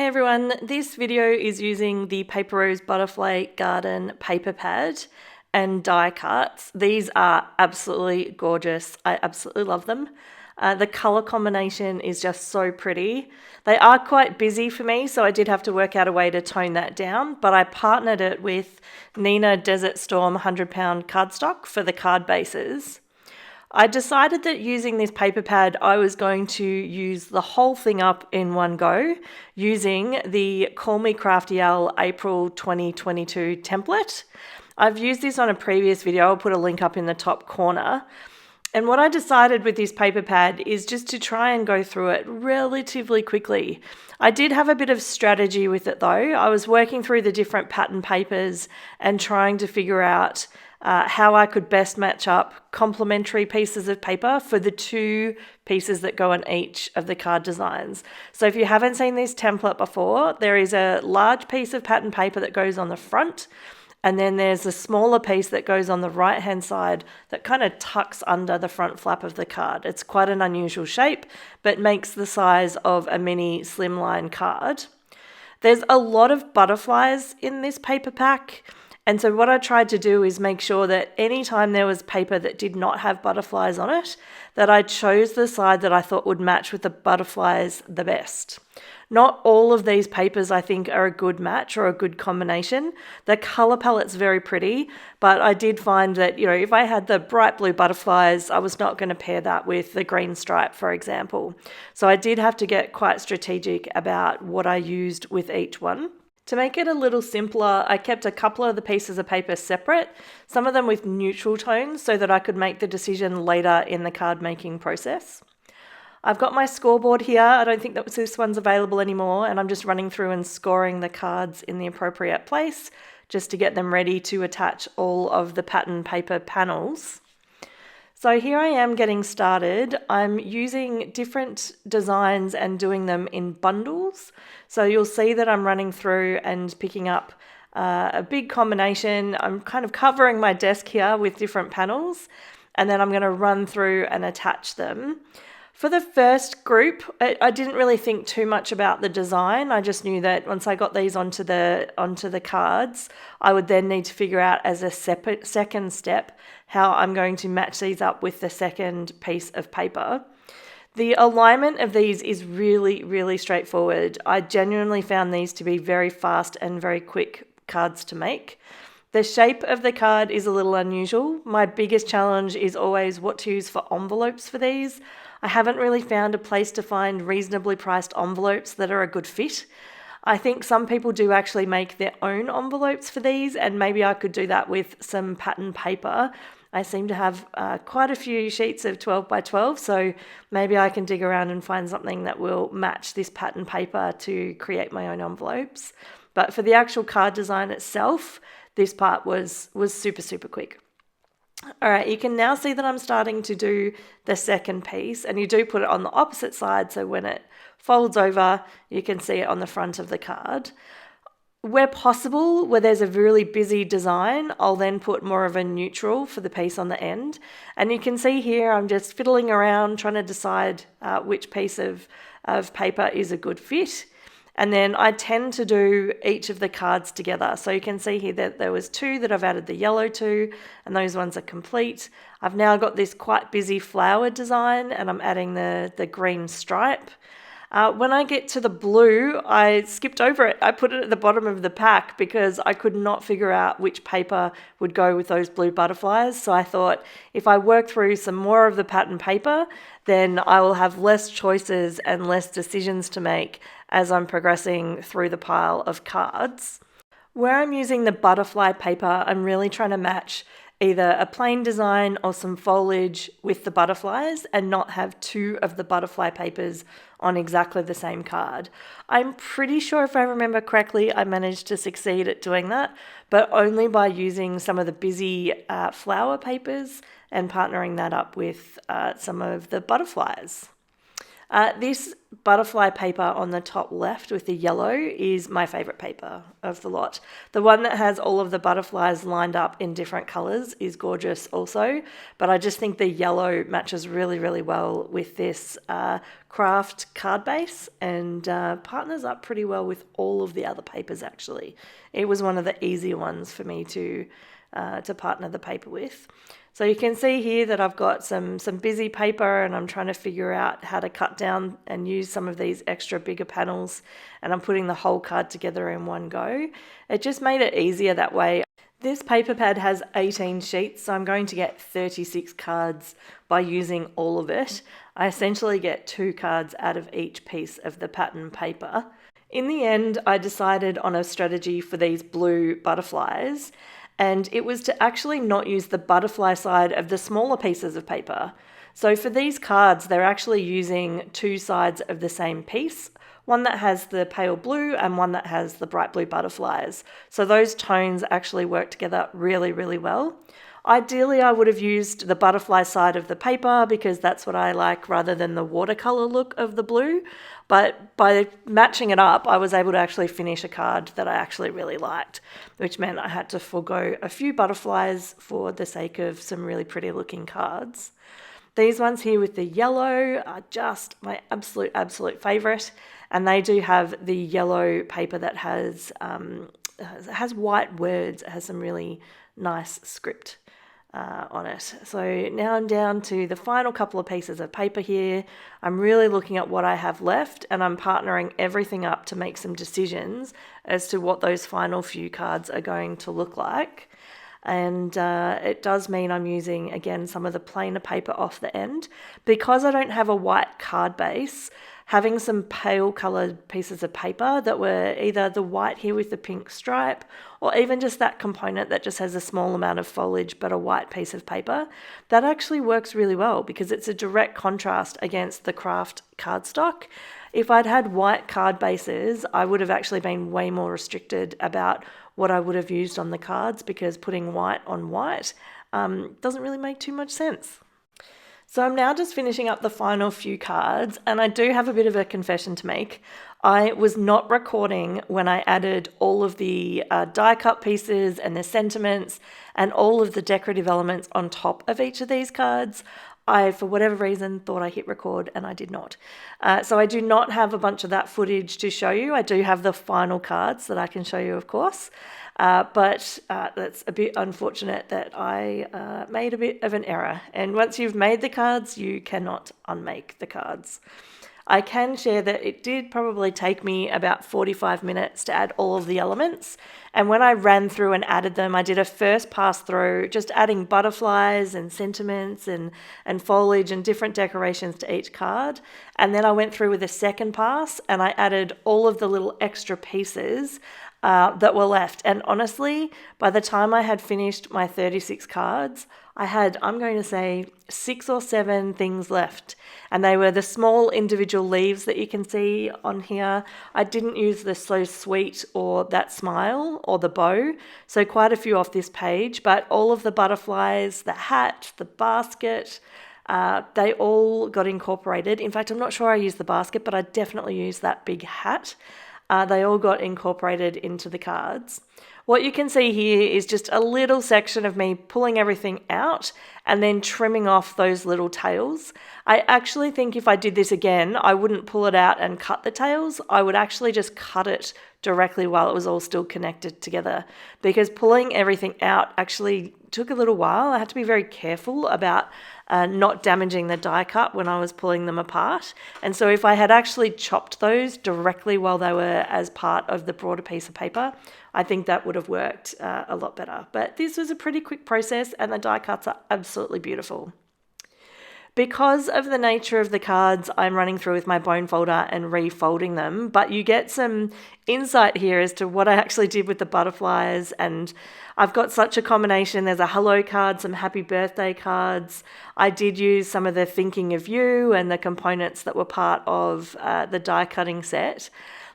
Hey everyone, this video is using the Paper Rose Butterfly Garden paper pad and die cuts. These are absolutely gorgeous. I absolutely love them. The color combination is just so pretty. They are quite busy for me, so I did have to work out a way to tone that down, but I partnered it with Nina Desert Storm 100-pound cardstock for the card bases. I decided that using this paper pad, I was going to use the whole thing up in one go using the Call Me Crafty April 2022 template. I've used this on a previous video. I'll put a link up in the top corner. And what I decided with this paper pad is just to try and go through it relatively quickly. I did have a bit of strategy with it though. I was working through the different pattern papers and trying to figure out how I could best match up complementary pieces of paper for the two pieces that go on each of the card designs. So if you haven't seen this template before, there is a large piece of pattern paper that goes on the front, and then there's a smaller piece that goes on the right hand side that kind of tucks under the front flap of the card. It's quite an unusual shape, but makes the size of a mini slimline card. There's a lot of butterflies in this paper pack. And so what I tried to do is make sure that anytime there was paper that did not have butterflies on it, that I chose the side that I thought would match with the butterflies the best. Not all of these papers I think are a good match or a good combination. The color palette's very pretty, but I did find that, if I had the bright blue butterflies, I was not going to pair that with the green stripe, for example. So I did have to get quite strategic about what I used with each one. To make it a little simpler, I kept a couple of the pieces of paper separate, some of them with neutral tones so that I could make the decision later in the card making process. I've got my scoreboard here. I don't think that this one's available anymore, and I'm just running through and scoring the cards in the appropriate place just to get them ready to attach all of the pattern paper panels. So here I am getting started. I'm using different designs and doing them in bundles. So you'll see that I'm running through and picking up a big combination. I'm kind of covering my desk here with different panels, and then I'm going to run through and attach them. For the first group, I didn't really think too much about the design. I just knew that once I got these onto the cards, I would then need to figure out as a second step how I'm going to match these up with the second piece of paper. The alignment of these is really, really straightforward. I genuinely found these to be very fast and very quick cards to make. The shape of the card is a little unusual. My biggest challenge is always what to use for envelopes for these. I haven't really found a place to find reasonably priced envelopes that are a good fit. I think some people do actually make their own envelopes for these, and maybe I could do that with some pattern paper. I seem to have quite a few sheets of 12 by 12, so maybe I can dig around and find something that will match this pattern paper to create my own envelopes. But for the actual card design itself, this part was super, super quick. All right, you can now see that I'm starting to do the second piece, and you do put it on the opposite side, so when it folds over, you can see it on the front of the card. Where possible, where there's a really busy design, I'll then put more of a neutral for the piece on the end. And you can see here, I'm just fiddling around trying to decide which piece of paper is a good fit. And then I tend to do each of the cards together. So you can see here that there was two that I've added the yellow to, and those ones are complete. I've now got this quite busy flower design, and I'm adding the green stripe. When I get to the blue, I skipped over it. I put it at the bottom of the pack because I could not figure out which paper would go with those blue butterflies. So I thought if I work through some more of the pattern paper, then I will have less choices and less decisions to make as I'm progressing through the pile of cards. Where I'm using the butterfly paper, I'm really trying to match either a plain design or some foliage with the butterflies and not have two of the butterfly papers on exactly the same card. I'm pretty sure if I remember correctly, I managed to succeed at doing that, but only by using some of the busy flower papers and partnering that up with some of the butterflies. This butterfly paper on the top left with the yellow is my favorite paper of the lot. The one that has all of the butterflies lined up in different colors is gorgeous also, but I just think the yellow matches really, really well with this craft card base and partners up pretty well with all of the other papers actually. It was one of the easier ones for me to partner the paper with. So you can see here that I've got some busy paper and I'm trying to figure out how to cut down and use some of these extra bigger panels, and I'm putting the whole card together in one go. It just made it easier that way. This paper pad has 18 sheets, so I'm going to get 36 cards by using all of it. I essentially get 2 cards out of each piece of the pattern paper. In the end, I decided on a strategy for these blue butterflies, and it was to actually not use the butterfly side of the smaller pieces of paper. So for these cards, they're actually using 2 sides of the same piece, one that has the pale blue and one that has the bright blue butterflies. So those tones actually work together really, really well. Ideally, I would have used the butterfly side of the paper because that's what I like rather than the watercolor look of the blue. But by matching it up, I was able to actually finish a card that I actually really liked, which meant I had to forego a few butterflies for the sake of some really pretty looking cards. These ones here with the yellow are just my absolute favorite. And they do have the yellow paper that has white words. It has some really nice script on it. So now I'm down to the final couple of pieces of paper here. I'm really looking at what I have left and I'm partnering everything up to make some decisions as to what those final few cards are going to look like. And it does mean I'm using, again, some of the plainer paper off the end. Because I don't have a white card base, having some pale coloured pieces of paper that were either the white here with the pink stripe or even just that component that just has a small amount of foliage but a white piece of paper, that actually works really well because it's a direct contrast against the craft cardstock. If I'd had white card bases, I would have actually been way more restricted about what I would have used on the cards because putting white on white doesn't really make too much sense. So I'm now just finishing up the final few cards, and I do have a bit of a confession to make. I was not recording when I added all of the die cut pieces and the sentiments and all of the decorative elements on top of each of these cards. I, for whatever reason, thought I hit record and I did not. So I do not have a bunch of that footage to show you. I do have the final cards that I can show you, of course. But that's a bit unfortunate that I made a bit of an error. And once you've made the cards, you cannot unmake the cards. I can share that it did probably take me about 45 minutes to add all of the elements. And when I ran through and added them, I did a first pass through, just adding butterflies and sentiments and foliage and different decorations to each card. And then I went through with a second pass and I added all of the little extra pieces that were left. And honestly, by the time I had finished my 36 cards, I had, I'm going to say, 6 or 7 things left. And they were the small individual leaves that you can see on here. I didn't use the So Sweet or That Smile or the bow. So quite a few off this page, but all of the butterflies, the hat, the basket, they all got incorporated. In fact, I'm not sure I used the basket, but I definitely used that big hat. They all got incorporated into the cards. What you can see here is just a little section of me pulling everything out and then trimming off those little tails. I actually think if I did this again, I wouldn't pull it out and cut the tails. I would actually just cut it directly while it was all still connected together, because pulling everything out actually took a little while. I had to be very careful about not damaging the die cut when I was pulling them apart. And so if I had actually chopped those directly while they were as part of the broader piece of paper, I think that would have worked a lot better. But this was a pretty quick process and the die cuts are absolutely beautiful. Because of the nature of the cards, I'm running through with my bone folder and refolding them, but you get some insight here as to what I actually did with the butterflies. And I've got such a combination. There's a hello card, some happy birthday cards. I did use some of the thinking of you and the components that were part of the die cutting set.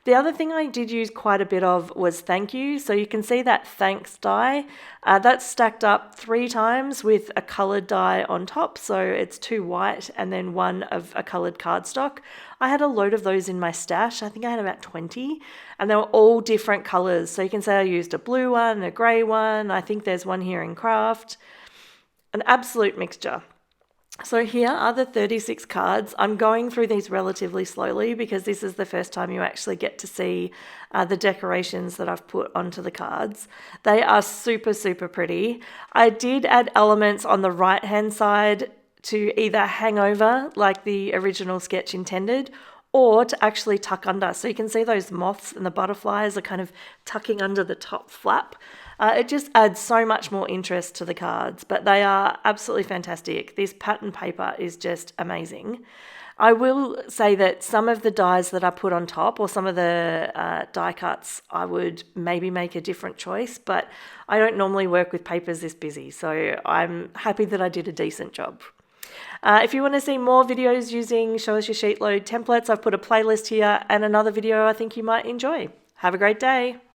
The other thing I did use quite a bit of was Thank You. So you can see that thanks die. That's stacked up 3 times with a coloured die on top. So it's 2 white and then 1 of a coloured cardstock. I had a load of those in my stash. I think I had about 20 and they were all different colours. So you can say I used a blue one, a grey one. I think there's one here in craft. An absolute mixture. So here are the 36 cards. I'm going through these relatively slowly because this is the first time you actually get to see the decorations that I've put onto the cards. They are super, super pretty. I did add elements on the right-hand side to either hang over like the original sketch intended or to actually tuck under. So you can see those moths and the butterflies are kind of tucking under the top flap. It just adds so much more interest to the cards, but they are absolutely fantastic. This pattern paper is just amazing. I will say that some of the dies that I put on top or some of the die cuts, I would maybe make a different choice, but I don't normally work with papers this busy, so I'm happy that I did a decent job. If you want to see more videos using Show Us Your Sheet Load templates, I've put a playlist here and another video I think you might enjoy. Have a great day.